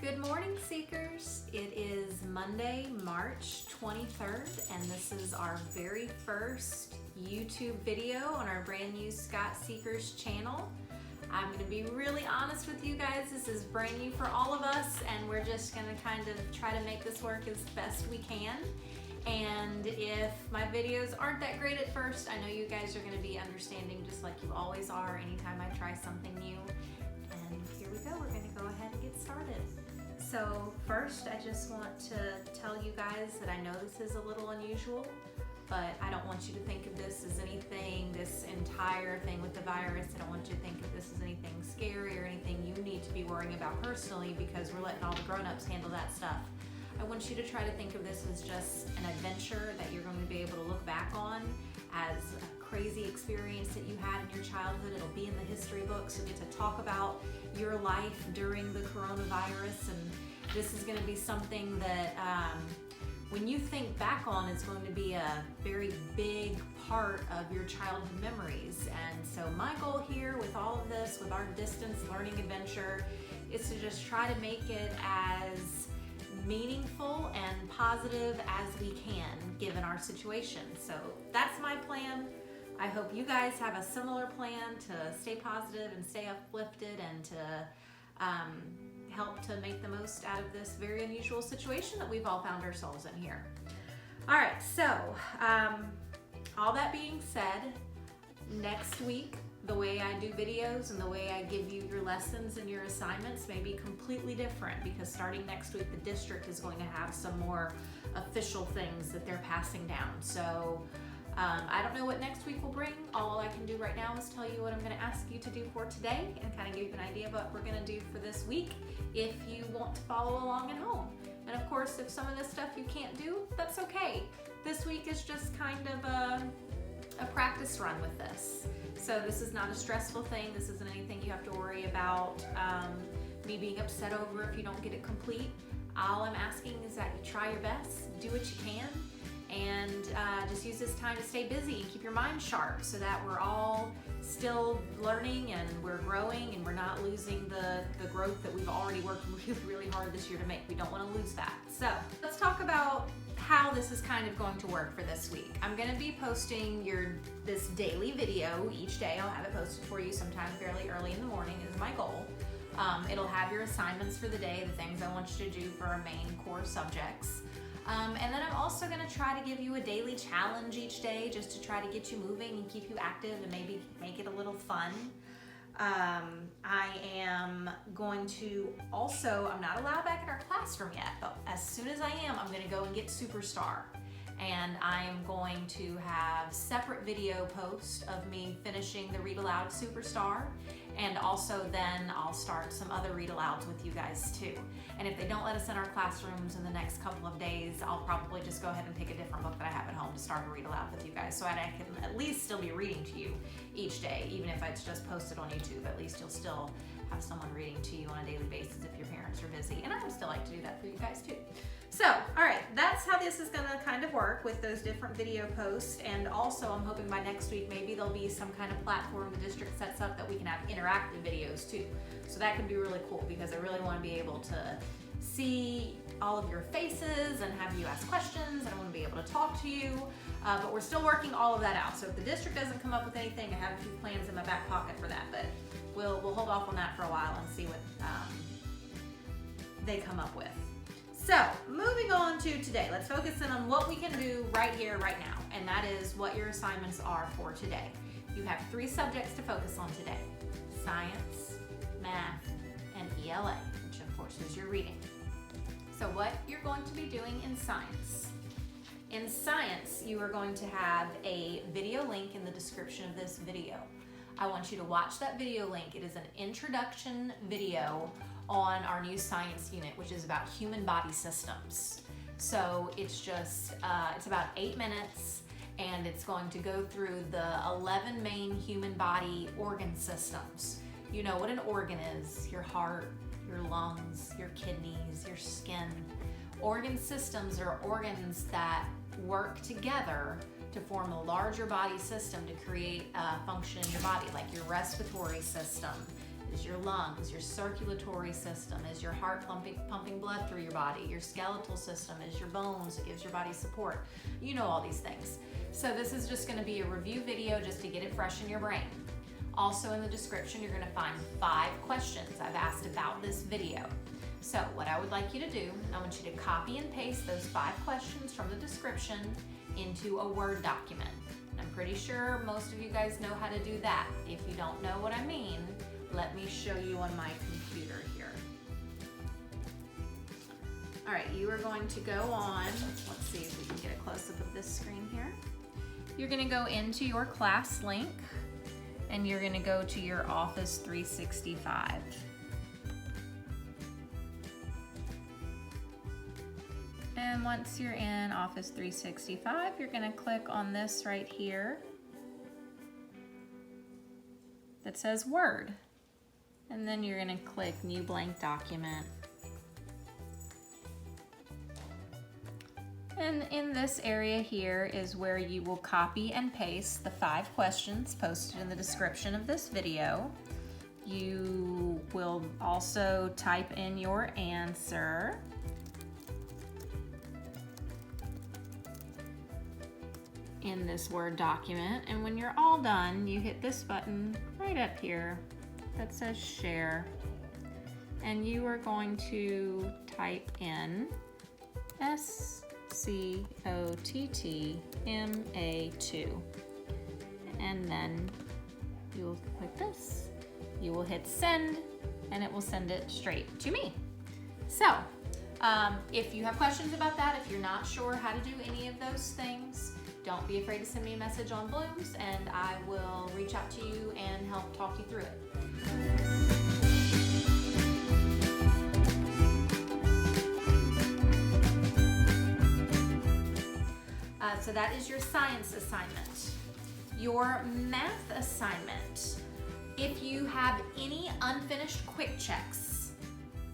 Good morning, Seekers. It is Monday, March 23rd, and this is our very first YouTube video on our brand new Scott Seekers channel. I'm going to be really honest with you guys. This is brand new for all of us, and we're just going to kind of try to make this work as best we can. And if my videos aren't that great at first, I know you guys are going to be understanding just like you always are anytime I try something new. And here we go. We're going to go ahead and get started. So first, I just want to tell you guys that I know this is a little unusual, but I don't want you to think of this as anything, this entire thing with the virus. I don't want you to think of this as anything scary or anything you need to be worrying about personally, because we're letting all the grown-ups handle that stuff. I want you to try to think of this as just an adventure that you're going to be able to look back on as a crazy experience that you had in your childhood. It'll be in the history books. You'll get to talk about your life during the coronavirus, and this is going to be something that when you think back on, it's going to be a very big part of your childhood memories. And so my goal here with all of this, with our distance learning adventure, is to just try to make it as meaningful and positive as we can given our situation. So that's my plan. I hope you guys have a similar plan to stay positive and stay uplifted and to help to make the most out of this very unusual situation that we've all found ourselves in here. All right, so all that being said, next week the way I do videos and the way I give you your lessons and your assignments may be completely different, because starting next week the district is going to have some more official things that they're passing down. So I don't know what next week will bring. All I can do right now is tell you what I'm going to ask you to do for today and kind of give you an idea of what we're going to do for this week if you want to follow along at home. And of course, if some of this stuff you can't do, that's okay. This week is just kind of a practice run with this. So this is not a stressful thing. This isn't anything you have to worry about me being upset over if you don't get it complete. All I'm asking is that you try your best, do what you can, and just use this time to stay busy and keep your mind sharp so that we're all still learning and we're growing and we're not losing the growth that we've already worked really, really hard this year to make. We don't want to lose that. So let's talk about how this is kind of going to work for this week. I'm going to be posting this daily video each day. I'll have it posted for you sometime fairly early in the morning is my goal. It'll have your assignments for the day, the things I want you to do for our main core subjects. And then I'm also going to try to give you a daily challenge each day just to try to get you moving and keep you active and maybe make it a little fun. I am going to also, I'm not allowed back in our classroom yet, but as soon as I am, I'm going to go and get Superstar. And I am going to have separate video posts of me finishing the Read Aloud Superstar. And also then I'll start some other read alouds with you guys too. And if they don't let us in our classrooms in the next couple of days, I'll probably just go ahead and pick a different book that I have at home to start a read aloud with you guys, so I can at least still be reading to you each day, even if it's just posted on YouTube. At least you'll still have someone reading to you on a daily basis if your parents are busy. And I would still like to do that for you guys too. So, all right, that's how this is gonna kind of work with those different video posts. And also I'm hoping by next week, maybe there'll be some kind of platform the district sets up that we can have interactive videos too. So that could be really cool, because I really wanna be able to see all of your faces and have you ask questions, and I wanna be able to talk to you. But we're still working all of that out. So if the district doesn't come up with anything, I have a few plans in my back pocket for that, but we'll hold off on that for a while and see what they come up with. So moving on to today, let's focus in on what we can do right here, right now, and that is what your assignments are for today. You have 3 subjects to focus on today: science, math, and ELA, which of course is your reading. So what you're going to be doing in science. In science, you are going to have a video link in the description of this video. I want you to watch that video link. It is an introduction video on our new science unit, which is about human body systems. So it's just, it's about 8 minutes, and it's going to go through the 11 main human body organ systems. You know what an organ is: your heart, your lungs, your kidneys, your skin. Organ systems are organs that work together to form a larger body system to create a function in your body, like your respiratory system is your lungs, your circulatory system, is your heart pumping blood through your body, your skeletal system, is your bones, it gives your body support. You know all these things. So this is just gonna be a review video just to get it fresh in your brain. Also in the description, you're gonna find 5 questions I've asked about this video. So what I would like you to do, I want you to copy and paste those 5 questions from the description into a Word document. I'm pretty sure most of you guys know how to do that. If you don't know what I mean, let me show you on my computer here. All right, you are going to go on, let's see if we can get a close-up of this screen here. You're gonna go into your class link and you're gonna go to your Office 365. And once you're in Office 365, you're gonna click on this right here that says Word. And then you're gonna click New Blank Document. And in this area here is where you will copy and paste the 5 questions posted in the description of this video. You will also type in your answer. In this Word document, and when you're all done, you hit this button right up here that says Share, and you are going to type in SCOTTMA2, and then you'll click this. You will hit send, and it will send it straight to me. So, if you have questions about that, if you're not sure how to do any of those things, don't be afraid to send me a message on Blooms, and I will reach out to you and help talk you through it. So that is your science assignment. Your math assignment, if you have any unfinished quick checks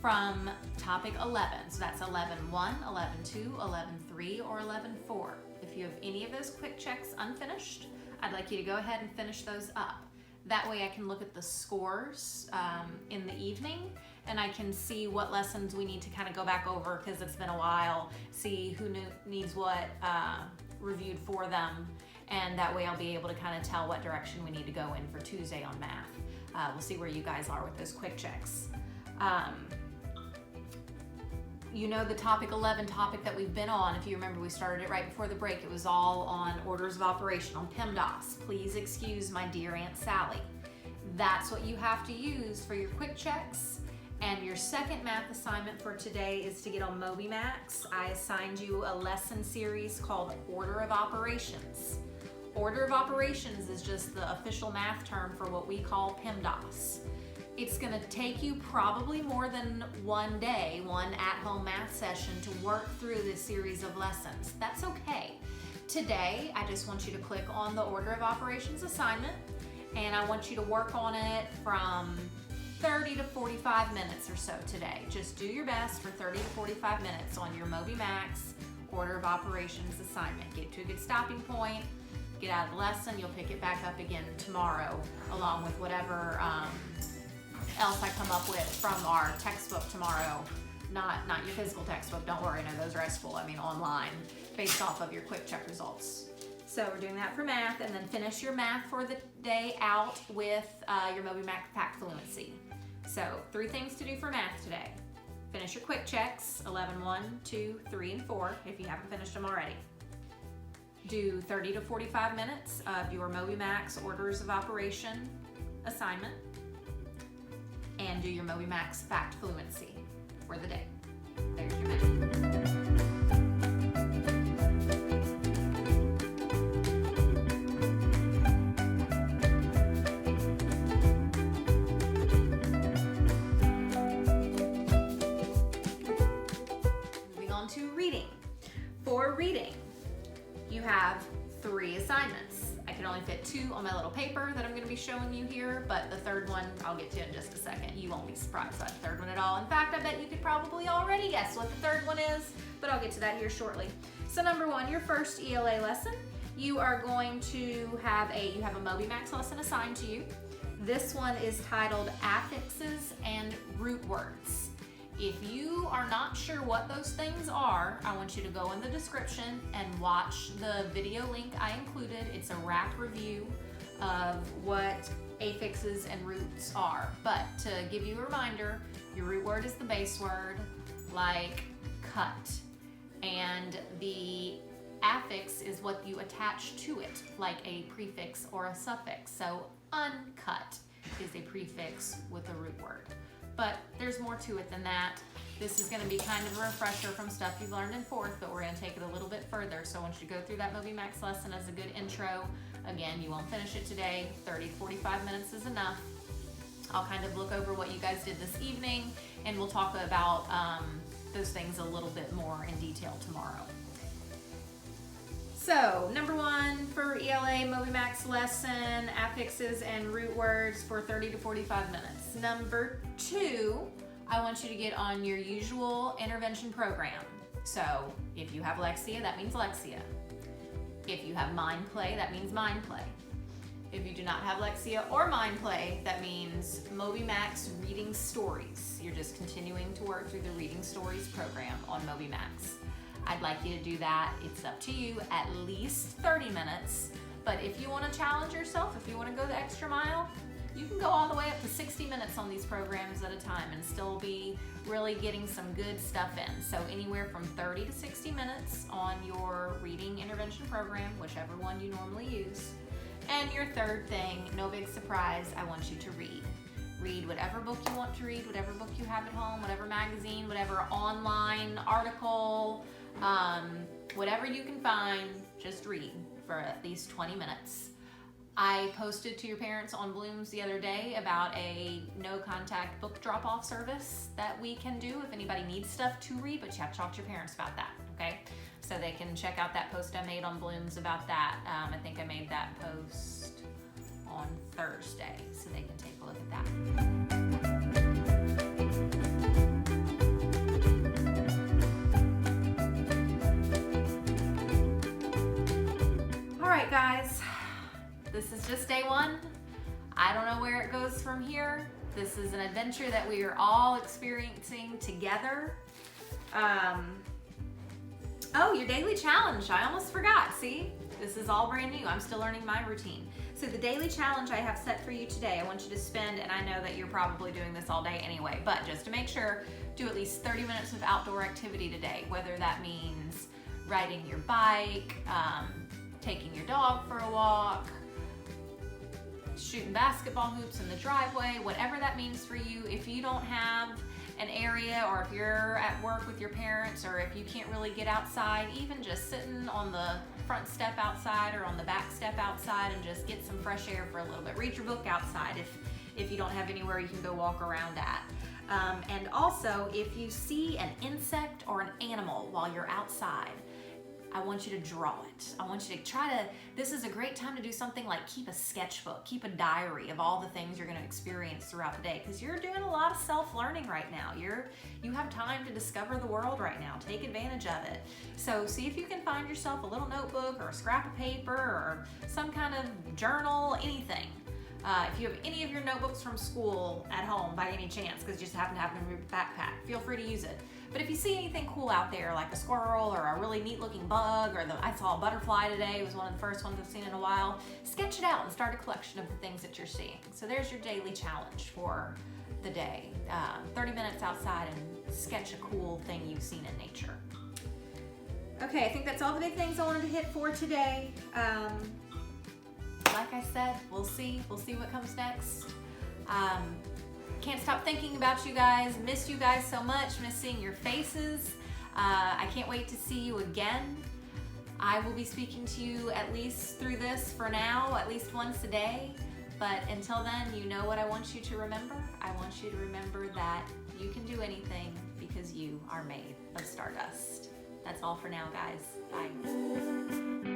from topic 11, so that's 11.1, 11.2, 11.3, or 11.4. If you have any of those quick checks unfinished, I'd like you to go ahead and finish those up. That way I can look at the scores in the evening, and I can see what lessons we need to kind of go back over because it's been a while, see who needs what reviewed for them, and that way I'll be able to kind of tell what direction we need to go in for Tuesday on math. We'll see where you guys are with those quick checks. You know the topic 11 topic that we've been on. If you remember, we started it right before the break. It was all on orders of operation, on PEMDAS. Please excuse my dear Aunt Sally. That's what you have to use for your quick checks. And your second math assignment for today is to get on MobyMax. I assigned you a lesson series called Order of Operations. Order of Operations is just the official math term for what we call PEMDAS. It's gonna take you probably more than one day, one at-home math session to work through this series of lessons. That's okay. Today, I just want you to click on the Order of Operations assignment, and I want you to work on it from 30 to 45 minutes or so today. Just do your best for 30 to 45 minutes on your MobyMax Order of Operations assignment. Get to a good stopping point, get out of the lesson, you'll pick it back up again tomorrow, along with whatever else I come up with from our textbook tomorrow. Not your physical textbook, don't worry, no, those are at school, I mean online, based off of your quick check results. So we're doing that for math, and then finish your math for the day out with your MobyMax Fact Fluency. So 3 things to do for math today. Finish your quick checks, 11.1, 2, 3, and 4, if you haven't finished them already. Do 30 to 45 minutes of your MobyMax Orders of Operation assignment, and do your MobyMax Fact Fluency for the day. There's your math. Moving on to reading. For reading, you have 3 assignments. I can only fit 2 on my little paper that I'm going to be showing you here, but the third one I'll get to in just a second. You won't be surprised by the third one at all. In fact, I bet you could probably already guess what the third one is, but I'll get to that here shortly. So number 1, your first ELA lesson, you are going to have a MobyMax lesson assigned to you. This one is titled Affixes and Root Words. If you are not sure what those things are, I want you to go in the description and watch the video link I included. It's a rack review of what affixes and roots are. But to give you a reminder, your root word is the base word, like cut. And the affix is what you attach to it, like a prefix or a suffix. So uncut is a prefix with a root word. But there's more to it than that. This is going to be kind of a refresher from stuff you've learned in 4th, but we're going to take it a little bit further. So I want you to go through that MobyMax lesson as a good intro. Again, you won't finish it today. 30 to 45 minutes is enough. I'll kind of look over what you guys did this evening, and we'll talk about those things a little bit more in detail tomorrow. So, number 1 for ELA MobyMax lesson, affixes and root words for 30 to 45 minutes. Number 2, I want you to get on your usual intervention program. So, if you have Lexia, that means Lexia. If you have Mind Play, that means Mind Play. If you do not have Lexia or Mind Play, that means MobyMax Reading Stories. You're just continuing to work through the Reading Stories program on MobyMax. I'd like you to do that. It's up to you, at least 30 minutes. But if you want to challenge yourself, if you want to go the extra mile, you can go all the way up to 60 minutes on these programs at a time and still be really getting some good stuff in. So anywhere from 30 to 60 minutes on your reading intervention program, whichever one you normally use. And your third thing, no big surprise, I want you to read. Read whatever book you want to read, whatever book you have at home, whatever magazine, whatever online article, whatever you can find, just read for at least 20 minutes. I posted to your parents on Blooms the other day about a no-contact book drop-off service that we can do if anybody needs stuff to read, but you have to talk to your parents about that, okay? So they can check out that post I made on Blooms about that. I think I made that post on Thursday, so they can take a look at that. All right, guys, this is just day 1. I don't know where it goes from here. This is an adventure that we are all experiencing together. Oh, your daily challenge. I almost forgot. See, this is all brand new. I'm still learning my routine. So the daily challenge I have set for you today, I want you to spend, and I know that you're probably doing this all day anyway, but just to make sure, do at least 30 minutes of outdoor activity today, whether that means riding your bike, taking your dog for a walk, shooting basketball hoops in the driveway, whatever that means for you. If you don't have an area, or if you're at work with your parents, or if you can't really get outside, even just sitting on the front step outside or on the back step outside and just get some fresh air for a little bit. Read your book outside if you don't have anywhere you can go walk around at. And also, if you see an insect or an animal while you're outside, I want you to draw it. I want you to this is a great time to do something like keep a sketchbook, keep a diary of all the things you're gonna experience throughout the day, because you're doing a lot of self-learning right now. You have time to discover the world right now. Take advantage of it. So see if you can find yourself a little notebook or a scrap of paper or some kind of journal, anything. If you have any of your notebooks from school at home by any chance, because you just happen to have them in your backpack, feel free to use it. But if you see anything cool out there, like a squirrel or a really neat looking bug, or I saw a butterfly today, it was one of the first ones I've seen in a while, sketch it out and start a collection of the things that you're seeing. So there's your daily challenge for the day. 30 minutes outside and sketch a cool thing you've seen in nature. Okay, I think that's all the big things I wanted to hit for today. Like I said, we'll see what comes next. Can't stop thinking about you guys. Miss you guys so much. Miss seeing your faces. I can't wait to see you again. I will be speaking to you at least through this for now, at least once a day. But until then, you know what I want you to remember? I want you to remember that you can do anything because you are made of stardust. That's all for now, guys. Bye.